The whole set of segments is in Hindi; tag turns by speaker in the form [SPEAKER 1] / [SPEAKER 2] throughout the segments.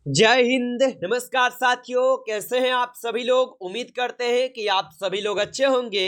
[SPEAKER 1] जय हिंद। नमस्कार साथियों, कैसे हैं आप सभी लोग। उम्मीद करते हैं कि आप सभी लोग अच्छे होंगे।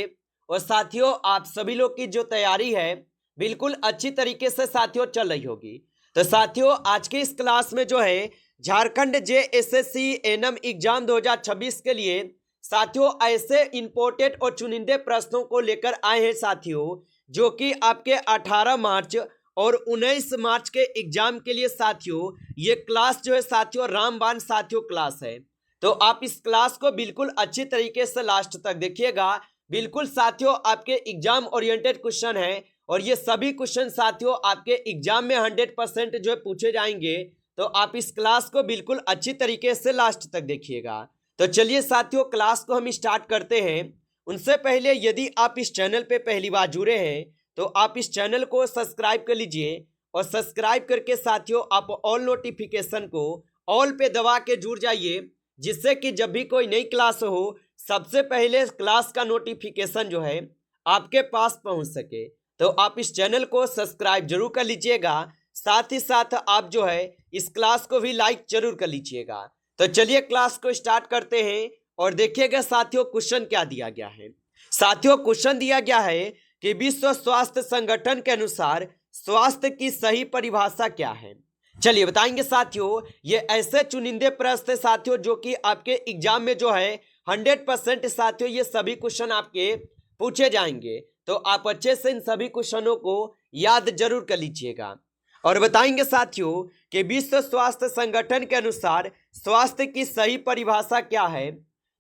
[SPEAKER 1] और साथियों, आप सभी लोग की जो तैयारी है बिल्कुल अच्छी तरीके से साथियों चल रही होगी। तो साथियों, आज के इस क्लास में जो है झारखंड JSSC एनएम एग्जाम 2026 के लिए साथियों ऐसे इंपोर्टेंट और चुनिंदे प्रश्नों को लेकर आए हैं साथियों, जो कि आपके 18 मार्च और 19 मार्च के एग्जाम के लिए साथियों ये क्लास जो है साथियों रामबाण साथियों क्लास है। तो आप इस क्लास को बिल्कुल अच्छी तरीके से लास्ट तक देखिएगा। बिल्कुल साथियों आपके एग्जाम ओरिएंटेड क्वेश्चन है और ये सभी क्वेश्चन साथियों आपके एग्जाम में 100% जो है पूछे जाएंगे। तो आप इस क्लास को बिल्कुल अच्छी तरीके से लास्ट तक देखिएगा। तो चलिए साथियों, क्लास को हम स्टार्ट करते हैं। उनसे पहले यदि आप इस चैनल पे पहली बार जुड़े हैं तो आप इस चैनल को सब्सक्राइब कर लीजिए और सब्सक्राइब करके साथियों आप ऑल नोटिफिकेशन को ऑल पे दबा के जुड़ जाइए, जिससे कि जब भी कोई नई क्लास हो सबसे पहले क्लास का नोटिफिकेशन जो है आपके पास पहुंच सके। तो आप इस चैनल को सब्सक्राइब जरूर कर लीजिएगा, साथ ही साथ आप जो है इस क्लास को भी लाइक जरूर कर लीजिएगा। तो चलिए क्लास को स्टार्ट करते हैं और देखिएगा साथियों क्वेश्चन क्या दिया गया है। साथियों क्वेश्चन दिया गया है कि विश्व स्वास्थ्य संगठन के अनुसार स्वास्थ्य की सही परिभाषा क्या है। चलिए बताएंगे साथियों। ये ऐसे चुनिंदे प्रश्न साथियों जो कि आपके एग्जाम में जो है 100% साथियों ये सभी क्वेश्चन आपके पूछे जाएंगे। तो आप अच्छे से इन सभी क्वेश्चनों को याद जरूर कर लीजिएगा। और बताएंगे साथियों कि विश्व स्वास्थ्य संगठन के अनुसार स्वास्थ्य की सही परिभाषा क्या है।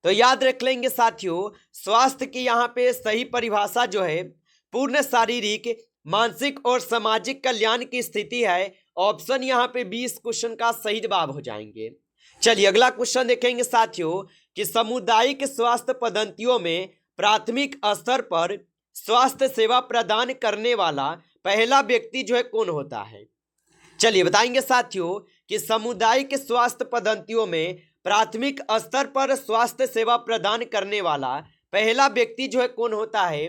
[SPEAKER 1] तो याद रख लेंगे साथियों, स्वास्थ्य की यहाँ पे सही परिभाषा जो है पूर्ण शारीरिक, मानसिक और सामाजिक कल्याण की स्थिति है। ऑप्शन यहाँ पे 20 क्वेश्चन का सही जवाब हो जाएंगे। चलिए अगला क्वेश्चन देखेंगे साथियों कि सामुदायिक स्वास्थ्य पद्धतियों में प्राथमिक स्तर पर स्वास्थ्य सेवा प्रदान करने वाला पहला व्यक्ति जो है कौन होता है। चलिए बताएंगे साथियों कि सामुदायिक स्वास्थ्य पद्धतियों में प्राथमिक स्तर पर स्वास्थ्य सेवा प्रदान करने वाला पहला व्यक्ति जो है कौन होता है।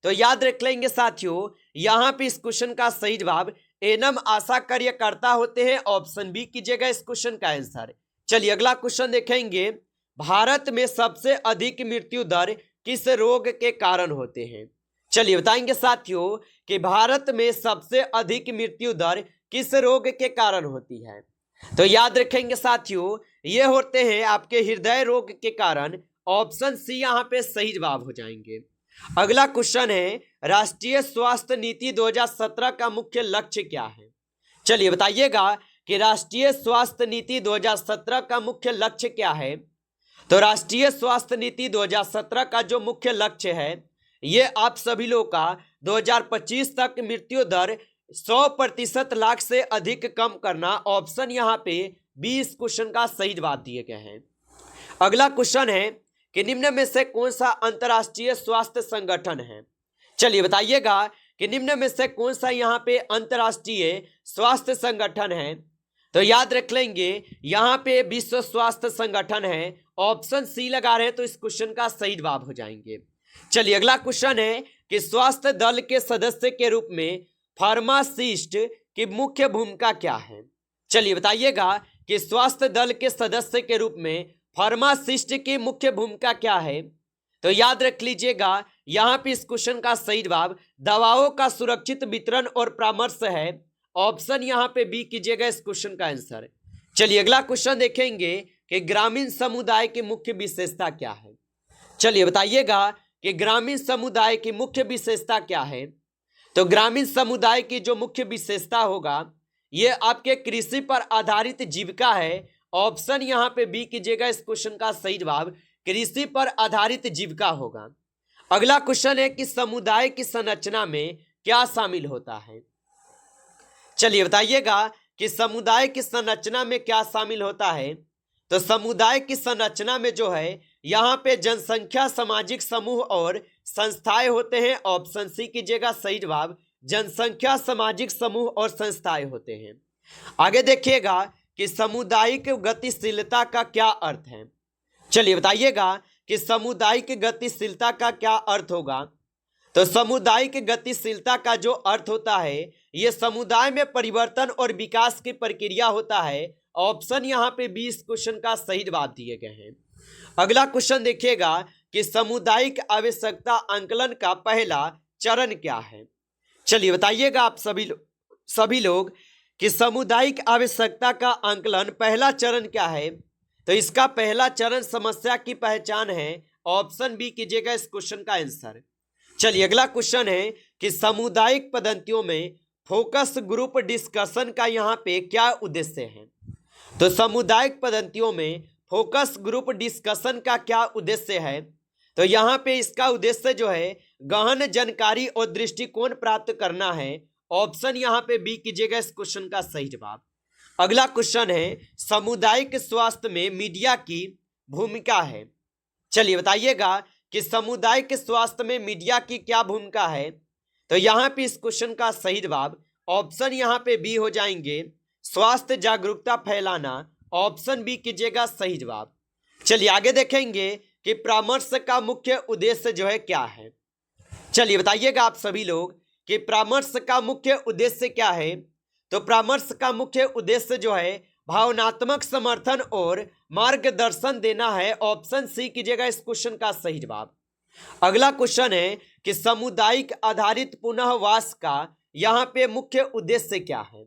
[SPEAKER 1] तो याद रख लेंगे साथियों, यहां पे इस क्वेश्चन का सही जवाब एनएम आशा कार्यकर्ता होते हैं। ऑप्शन बी कीजिएगा इस क्वेश्चन का आंसर। चलिए अगला क्वेश्चन देखेंगे, भारत में सबसे अधिक मृत्यु दर किस रोग के कारण होते हैं। चलिए बताएंगे साथियों कि भारत में सबसे अधिक मृत्यु दर किस रोग के कारण होती है। तो याद रखेंगे साथियों, ये होते हैं आपके हृदय रोग के कारण। ऑप्शन सी यहाँ पे सही जवाब हो जाएंगे। अगला क्वेश्चन है, राष्ट्रीय स्वास्थ्य नीति 2017 का मुख्य लक्ष्य क्या है। चलिए बताइएगा कि राष्ट्रीय स्वास्थ्य नीति 2017 का मुख्य लक्ष्य क्या है। तो राष्ट्रीय स्वास्थ्य नीति 2017 का जो मुख्य लक्ष्य है ये आप सभी लोग का 2025 तक मृत्यु दर 100% लाख से अधिक कम करना। ऑप्शन यहाँ पे 20 क्वेश्चन का सही जवाब दिए गए हैं। अगला क्वेश्चन है कि निम्न में से कौन सा अंतर्राष्ट्रीय स्वास्थ्य संगठन है। चलिए बताइएगा कि निम्न में से कौन सा यहाँ पे अंतर्राष्ट्रीय स्वास्थ्य संगठन है। तो याद रख लेंगे यहाँ पे विश्व स्वास्थ्य संगठन है। ऑप्शन सी लगा रहे हैं तो इस क्वेश्चन का सही जवाब हो जाएंगे। चलिए अगला क्वेश्चन है कि स्वास्थ्य दल के सदस्य के रूप में फार्मासिस्ट की मुख्य भूमिका क्या है। चलिए बताइएगा कि स्वास्थ्य दल के सदस्य के रूप में फार्मासिस्ट की मुख्य भूमिका क्या है। तो याद रख लीजिएगा यहाँ पे इस क्वेश्चन का सही जवाब दवाओं का सुरक्षित वितरण और परामर्श है। ऑप्शन यहाँ पे बी कीजिएगा इस क्वेश्चन का आंसर। चलिए अगला क्वेश्चन देखेंगे कि ग्रामीण समुदाय की मुख्य विशेषता क्या है। चलिए बताइएगा कि ग्रामीण समुदाय की मुख्य विशेषता क्या है। तो ग्रामीण समुदाय की जो मुख्य विशेषता होगा ये आपके कृषि पर आधारित जीविका है। ऑप्शन यहाँ पे बी कीजिएगा इस क्वेश्चन का सही जवाब कृषि पर आधारित जीविका होगा। अगला क्वेश्चन है कि समुदाय की संरचना में क्या शामिल होता है। चलिए बताइएगा कि समुदाय की संरचना में क्या शामिल होता है। तो समुदाय की संरचना में जो है यहाँ पे जनसंख्या, सामाजिक समूह और संस्थाएं होते हैं। ऑप्शन सी कीजिएगा सही जवाब जनसंख्या, सामाजिक समूह और संस्थाएं होते हैं। आगे देखिएगा कि सामुदायिक गतिशीलता का क्या अर्थ है। चलिए बताइएगा कि सामुदायिक गतिशीलता का क्या अर्थ होगा। तो सामुदायिक गतिशीलता का जो अर्थ होता है ये समुदाय में परिवर्तन और विकास की प्रक्रिया होता है। ऑप्शन यहाँ पे 20 क्वेश्चन का सही जवाब दिए गए हैं। अगला क्वेश्चन देखिएगा कि सामुदायिक आवश्यकता आंकलन का पहला चरण क्या है। चलिए बताइएगा आप सभी लोग कि सामुदायिक आवश्यकता का आंकलन पहला चरण क्या है। तो इसका पहला चरण समस्या की पहचान है। ऑप्शन बी कीजिएगा इस क्वेश्चन का आंसर। चलिए अगला क्वेश्चन है कि सामुदायिक पद्धतियों में फोकस ग्रुप डिस्कशन का यहाँ पे क्या उद्देश्य है। तो सामुदायिक पद्धतियों में फोकस ग्रुप डिस्कशन का क्या उद्देश्य है। तो यहाँ पे इसका उद्देश्य जो है गहन जानकारी और दृष्टिकोण प्राप्त करना है। ऑप्शन यहाँ पे बी कीजिएगा इस क्वेश्चन का सही जवाब। अगला क्वेश्चन है सामुदायिक स्वास्थ्य में मीडिया की भूमिका है। चलिए बताइएगा कि सामुदायिक स्वास्थ्य में मीडिया की क्या भूमिका है। तो यहाँ पे इस क्वेश्चन का सही जवाब ऑप्शन यहाँ पे बी हो जाएंगे, स्वास्थ्य जागरूकता फैलाना। ऑप्शन बी कीजिएगा सही जवाब। चलिए आगे देखेंगे कि परामर्श का मुख्य उद्देश्य जो है क्या है। चलिए बताइएगा आप सभी लोग कि परामर्श का मुख्य उद्देश्य क्या है। तो परामर्श का मुख्य उद्देश्य जो है भावनात्मक समर्थन और मार्गदर्शन देना है। ऑप्शन सी कीजिएगा इस क्वेश्चन का सही जवाब। अगला क्वेश्चन है कि सामुदायिक आधारित पुनर्वास का यहाँ पे मुख्य उद्देश्य क्या है।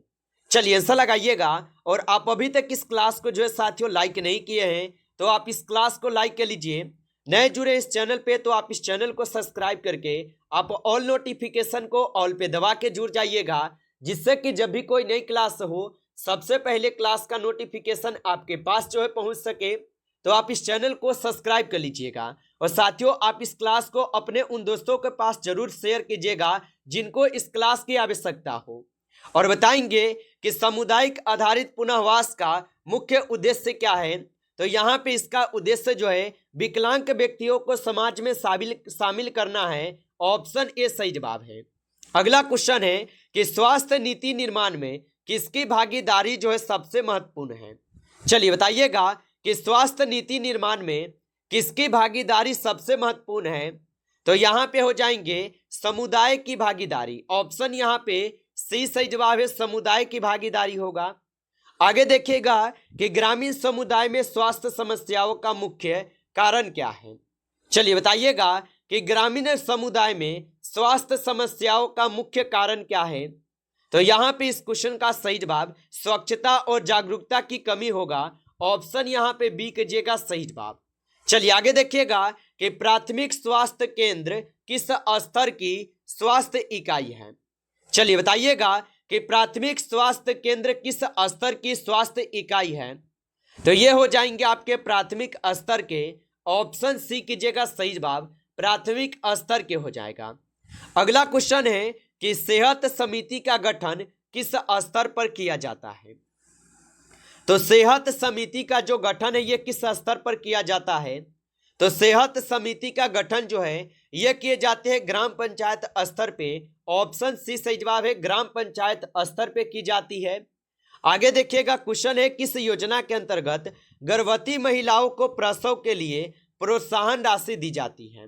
[SPEAKER 1] चलिए आंसर लगाइएगा। और आप अभी तक इस क्लास को जो है साथियों लाइक नहीं किए हैं तो आप इस क्लास को लाइक कर लीजिए। नए जुड़े इस चैनल पे तो आप इस चैनल को सब्सक्राइब करके आप ऑल नोटिफिकेशन को ऑल पे दबा के जुड़ जाइएगा, जिससे कि जब भी कोई नई क्लास हो सबसे पहले क्लास का नोटिफिकेशन आपके पास जो है पहुंच सके। तो आप इस चैनल को सब्सक्राइब कर लीजिएगा। और साथियों आप इस क्लास को अपने उन दोस्तों के पास जरूर शेयर कीजिएगा जिनको इस क्लास की आवश्यकता हो। और बताएंगे कि सामुदायिक आधारित पुनर्वास का मुख्य उद्देश्य क्या है। तो यहाँ पे इसका उद्देश्य जो है विकलांग व्यक्तियों को समाज में शामिल करना है। ऑप्शन ए सही जवाब है। अगला क्वेश्चन है कि स्वास्थ्य नीति निर्माण में किसकी भागीदारी जो है सबसे महत्वपूर्ण है। चलिए बताइएगा कि स्वास्थ्य नीति निर्माण में किसकी भागीदारी सबसे महत्वपूर्ण है। तो यहाँ पे हो जाएंगे समुदाय की भागीदारी। ऑप्शन यहाँ पे सी सही जवाब है, समुदाय की भागीदारी होगा। आगे देखिएगा कि ग्रामीण समुदाय में स्वास्थ्य समस्याओं का मुख्य कारण क्या है। चलिए बताइएगा कि ग्रामीण समुदाय में स्वास्थ्य समस्याओं का मुख्य कारण क्या है। तो यहाँ पे इस क्वेश्चन का सही जवाब स्वच्छता और जागरूकता की कमी होगा। ऑप्शन यहाँ पे बी कीजिएगा सही जवाब। चलिए आगे देखिएगा कि प्राथमिक स्वास्थ्य केंद्र किस स्तर की स्वास्थ्य इकाई है। चलिए बताइएगा कि प्राथमिक स्वास्थ्य केंद्र किस स्तर की स्वास्थ्य इकाई है। तो ये हो जाएंगे आपके प्राथमिक स्तर के। ऑप्शन सी कीजिएगा सही जवाब, प्राथमिक स्तर के हो जाएगा। अगला क्वेश्चन है कि सेहत समिति का गठन किस स्तर पर किया जाता है। तो सेहत समिति का जो गठन है ये किस स्तर पर किया जाता है। तो सेहत समिति का गठन जो है ये किए जाते हैं ग्राम पंचायत स्तर पे। ऑप्शन सी सही जवाब है, ग्राम पंचायत स्तर पे की जाती है। आगे देखिएगा क्वेश्चन है किस योजना के अंतर्गत गर्भवती महिलाओं को प्रसव के लिए प्रोत्साहन राशि दी जाती है।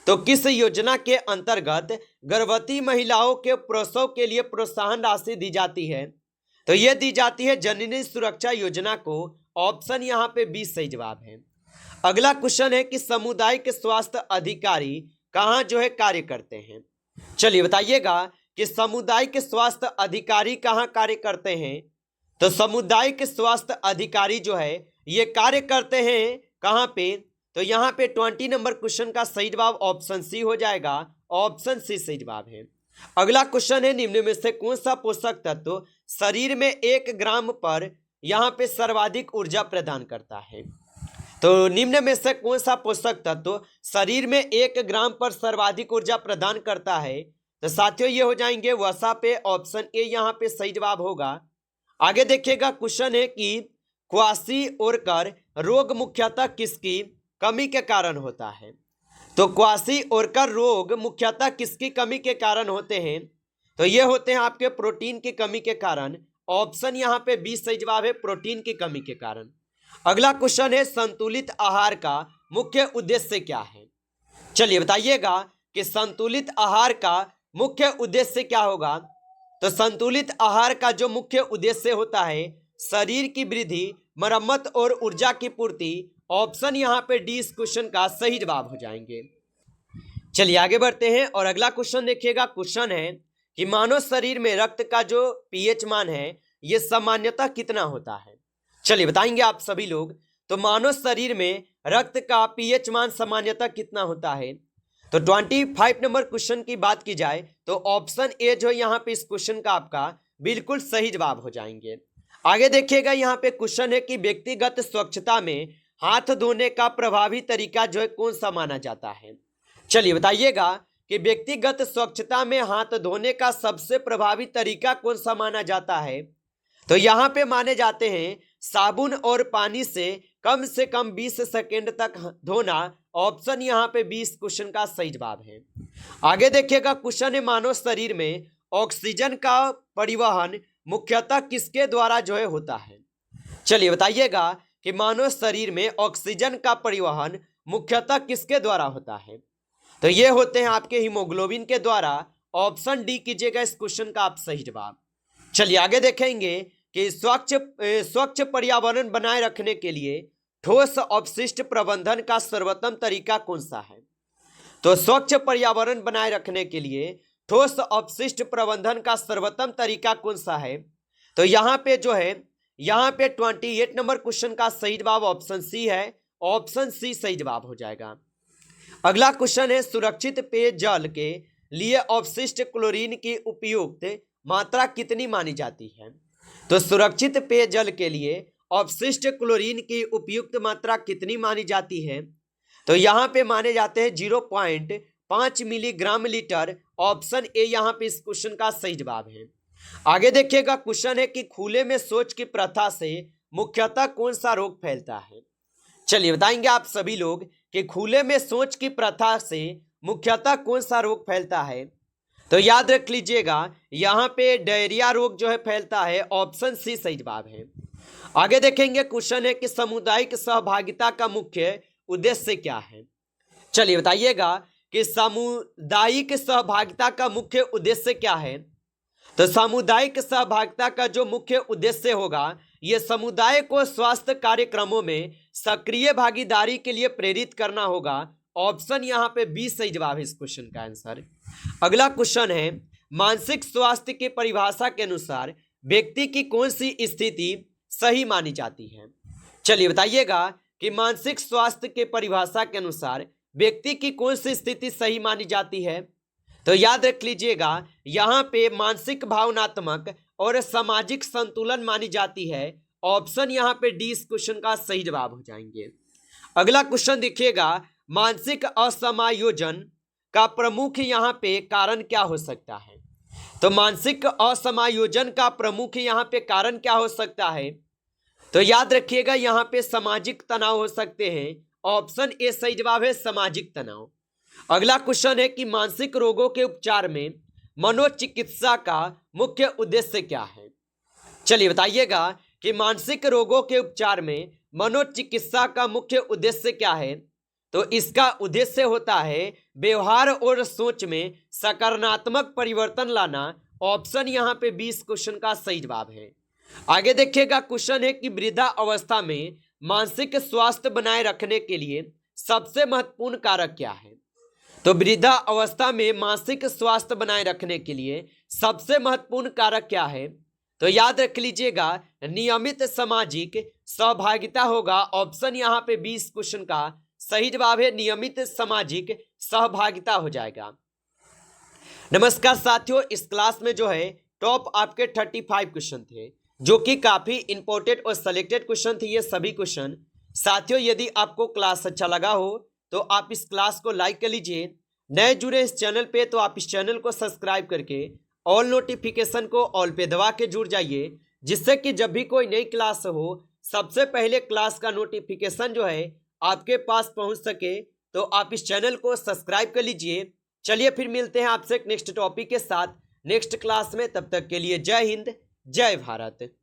[SPEAKER 1] तो किस योजना के अंतर्गत गर्भवती महिलाओं के प्रसव के लिए प्रोत्साहन राशि दी जाती है। तो यह दी जाती है जननी सुरक्षा योजना को। ऑप्शन यहाँ पे बी सही जवाब है। अगला क्वेश्चन है कि सामुदायिक स्वास्थ्य अधिकारी कहाँ जो है कार्य करते हैं। चलिए बताइएगा कि सामुदायिक स्वास्थ्य अधिकारी कहाँ कार्य करते हैं। तो सामुदायिक स्वास्थ्य अधिकारी जो है ये कार्य करते हैं कहाँ पे। तो यहाँ पे 20 नंबर क्वेश्चन का सही जवाब ऑप्शन सी हो जाएगा। ऑप्शन सी सही जवाब है। अगला क्वेश्चन है निम्न में से कौन सा पोषक तत्व शरीर में 1 ग्राम पर यहाँ पे सर्वाधिक ऊर्जा प्रदान करता है। तो निम्न में से कौन सा पोषक तत्व शरीर में 1 ग्राम पर सर्वाधिक ऊर्जा प्रदान करता है। तो साथियों ये हो जाएंगे वसा पे। ऑप्शन ए यहाँ पे सही जवाब होगा। आगे देखिएगा क्वेश्चन है कि क्वाशी-ओरकर रोग मुख्यतः किसकी कमी के कारण होता है। तो क्वाशी-ओरकर रोग मुख्यतः किसकी कमी के कारण होते हैं। तो ये होते हैं आपके प्रोटीन की कमी के कारण। ऑप्शन यहाँ पे बी सही जवाब है, प्रोटीन की कमी के कारण। अगला क्वेश्चन है संतुलित आहार का मुख्य उद्देश्य क्या है। चलिए बताइएगा कि संतुलित आहार का मुख्य उद्देश्य क्या होगा। तो संतुलित आहार का जो मुख्य उद्देश्य होता है शरीर की वृद्धि, मरम्मत और ऊर्जा की पूर्ति। ऑप्शन यहाँ पे डी इस क्वेश्चन का सही जवाब हो जाएंगे। चलिए आगे बढ़ते हैं और अगला क्वेश्चन देखिएगा। क्वेश्चन है कि मानव शरीर में रक्त का जो पीएच मान है ये सामान्यतः कितना होता है। चलिए बताएंगे आप सभी लोग। तो मानव शरीर में रक्त का पीएच मान सामान्यतः कितना होता है। तो 25 नंबर क्वेश्चन की बात की जाए तो ऑप्शन ए जो यहाँ पे इस क्वेश्चन का आपका बिल्कुल सही जवाब हो जाएंगे। आगे देखिएगा यहाँ पे क्वेश्चन है कि व्यक्तिगत स्वच्छता में हाथ धोने का प्रभावी तरीका जो है कौन सा माना जाता है। चलिए बताइएगा कि व्यक्तिगत स्वच्छता में हाथ धोने का सबसे प्रभावी तरीका कौन सा माना जाता है। तो यहाँ पे माने जाते हैं साबुन और पानी से कम 20 सेकेंड तक धोना। ऑप्शन यहाँ पे 20 क्वेश्चन का सही जवाब है। आगे देखिएगा क्वेश्चन है मानव शरीर में ऑक्सीजन का परिवहन मुख्यतः किसके द्वारा जो है होता है। चलिए बताइएगा कि मानव शरीर में ऑक्सीजन का परिवहन मुख्यतः किसके द्वारा होता है। तो ये होते हैं आपके हीमोग्लोबिन के द्वारा। ऑप्शन डी कीजिएगा इस क्वेश्चन का आप सही जवाब। चलिए आगे देखेंगे कि स्वच्छ पर्यावरण बनाए रखने के लिए ठोस अपशिष्ट प्रबंधन का सर्वोत्तम तरीका कौन सा है। तो स्वच्छ पर्यावरण बनाए रखने के लिए ठोस अपशिष्ट प्रबंधन का सर्वोत्तम तरीका कौन सा है। तो यहाँ पे जो है यहाँ पे 28 नंबर क्वेश्चन का सही जवाब ऑप्शन सी है। ऑप्शन सी सही जवाब हो जाएगा। अगला क्वेश्चन है सुरक्षित पेयजल के लिए अपशिष्ट क्लोरीन की उपयुक्त मात्रा कितनी मानी जाती है। तो सुरक्षित पेयजल के लिए अपशिष्ट क्लोरीन की उपयुक्त मात्रा कितनी मानी जाती है। तो यहाँ पे माने जाते हैं 0.5 मिलीग्राम लीटर। ऑप्शन ए यहाँ पे इस क्वेश्चन का सही जवाब है। आगे देखिएगा क्वेश्चन है कि खुले में शौच की प्रथा से मुख्यतः कौन सा रोग फैलता है। चलिए बताएंगे आप सभी लोग कि खुले में शौच की प्रथा से मुख्यतः कौन सा रोग फैलता है। तो याद रख लीजिएगा यहाँ पे डायरिया रोग जो है फैलता है। ऑप्शन सी सही जवाब है। आगे देखेंगे क्वेश्चन है कि सामुदायिक सहभागिता का मुख्य उद्देश्य क्या है। चलिए बताइएगा कि सामुदायिक सहभागिता का मुख्य उद्देश्य क्या है। तो सामुदायिक सहभागिता का जो मुख्य उद्देश्य होगा ये समुदाय को स्वास्थ्य कार्यक्रमों में सक्रिय भागीदारी के लिए प्रेरित करना होगा। ऑप्शन यहाँ पे 20 सही जवाब है इस क्वेश्चन का आंसर। अगला क्वेश्चन है मानसिक स्वास्थ्य की परिभाषा के अनुसार व्यक्ति की कौन सी स्थिति सही मानी जाती है। चलिए बताइएगा कि मानसिक स्वास्थ्य के परिभाषा के अनुसार व्यक्ति की कौन सी स्थिति सही मानी जाती है। तो याद रख लीजिएगा यहाँ पे मानसिक, भावनात्मक और सामाजिक संतुलन मानी जाती है। ऑप्शन यहाँ पे डी इस क्वेश्चन का सही जवाब हो जाएंगे। अगला क्वेश्चन देखिएगा मानसिक असमायोजन का प्रमुख यहाँ पे कारण क्या हो सकता है। तो मानसिक असमायोजन का प्रमुख यहाँ पे कारण क्या हो सकता है। तो याद रखिएगा यहाँ पे सामाजिक तनाव हो सकते हैं। ऑप्शन ए सही जवाब है, सामाजिक तनाव। अगला क्वेश्चन है कि मानसिक रोगों के उपचार में मनोचिकित्सा का मुख्य उद्देश्य क्या है। चलिए बताइएगा कि मानसिक रोगों के उपचार में मनोचिकित्सा का मुख्य उद्देश्य क्या है। तो इसका उद्देश्य होता है व्यवहार और सोच में सकारात्मक परिवर्तन लाना। ऑप्शन यहाँ पे 20 क्वेश्चन का सही जवाब है। आगे देखिएगा क्वेश्चन है कि वृद्धा अवस्था में मानसिक स्वास्थ्य बनाए रखने के लिए सबसे महत्वपूर्ण कारक क्या है। तो वृद्धा अवस्था में मानसिक स्वास्थ्य बनाए रखने के लिए सबसे महत्वपूर्ण कारक क्या है। तो याद रख लीजिएगा नियमित सामाजिक सहभागिता होगा। ऑप्शन यहाँ पे 20 क्वेश्चन का सही जवाब है, नियमित सामाजिक सहभागिता हो जाएगा। नमस्कार साथियों, इस क्लास में जो है टॉप आपके 35 क्वेश्चन थे जो कि काफी इंपॉर्टेंट और सिलेक्टेड क्वेश्चन थे। ये सभी क्वेश्चन साथियों यदि आपको क्लास अच्छा लगा हो तो आप इस क्लास को लाइक कर लीजिए। नए जुड़े इस चैनल पे तो आप इस चैनल को सब्सक्राइब करके ऑल नोटिफिकेशन को ऑल पे दबा के जुड़ जाइए, जिससे कि जब भी कोई नई क्लास हो सबसे पहले क्लास का नोटिफिकेशन जो है आपके पास पहुंच सके। तो आप इस चैनल को सब्सक्राइब कर लीजिए। चलिए फिर मिलते हैं आपसे एक नेक्स्ट टॉपिक के साथ नेक्स्ट क्लास में। तब तक के लिए जय हिंद, जय भारत।